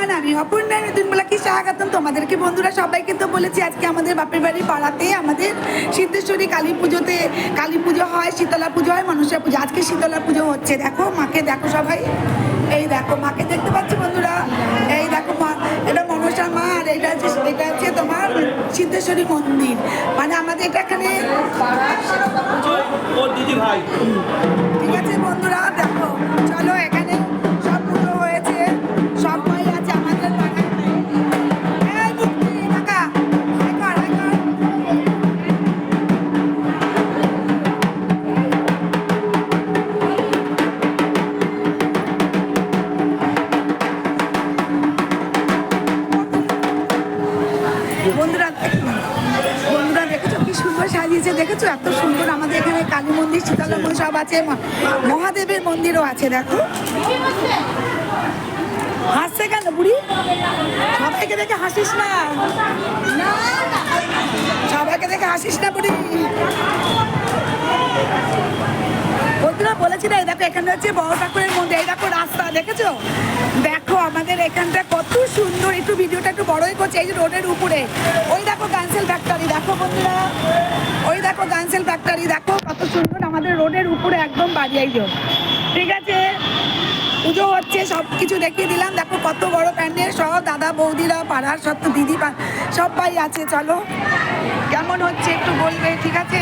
Everyone, আমি অপর্ণা নতুন ব্লগে স্বাগতম তোমাদেরকে। বন্ধুরা সবাইকে তো বলেছি আজকে আমাদের বাপের বাড়ি পাড়াতে আমাদের সিদ্ধেশ্বরী কালী পুজোতে কালী পুজো হয়, শীতলা পুজো হয়, মনসা পুজো। আজকে শীতলা পুজো হচ্ছে। দেখো মাকে, দেখো সবাই, এই দেখো মাকে দেখতে পাচ্ছি বন্ধুরা। এই দেখো মা, এটা মনসা মা, আর এটা হচ্ছে তোমার সিদ্ধেশ্বরী মন্দির। মানে আমাদের এটা এখানে ঠিক আছে বন্ধুরা। দেখো চলো, এখানে সব পুজো হয়েছে, সবাই আছে আমাদের পাড়ায়। এই মুক্তি টাকা বন্ধুরা, বন্ধুরা দেখেছো কি সুন্দর সাজিয়েছে, দেখেছো এত সুন্দর। আমাদের এখানে কালী মন্দির, শীতলা মন্দির সব আছে, মহাদেবের মন্দিরও আছে। দেখো হাসছে কেন বুড়ি? সবাইকে দেখে হাসিস না, সবাইকে দেখে হাসিস না বুড়ি। বন্ধুরা বলেছি না, এই দেখো এখানে হচ্ছে বড় ঠাকুরের মন্দির। এই দেখো রাস্তা দেখেছো, দেখো আমাদের এখানটা কত সুন্দর। একটু ভিডিওটা একটু বড়ই করছে। এই যে রোডের উপরে ওই দেখো গানসেল ফ্যাক্টরি, দেখো বন্ধুরা, ওই দেখো গানসেল ফ্যাক্টরি, দেখো কত সুন্দর আমাদের রোডের উপরে একদম বাড়ি। এই যে ঠিক আছে, পুজো হচ্ছে, সব কিছু দেখিয়ে দিলাম। দেখো কত বড় প্যান্ডেল, সব দাদা বৌদিরা, পাড়ার সব তো দিদি সবাই আছে। চলো কেমন হচ্ছে একটু বলবে, ঠিক আছে?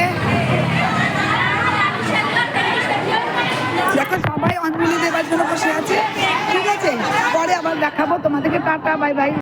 দেখো সবাই অঞ্জলি দেওয়ার জন্য বসে আছে, ঠিক আছে? পরে আবার দেখাবো তোমাদেরকে। Tata, bye bye.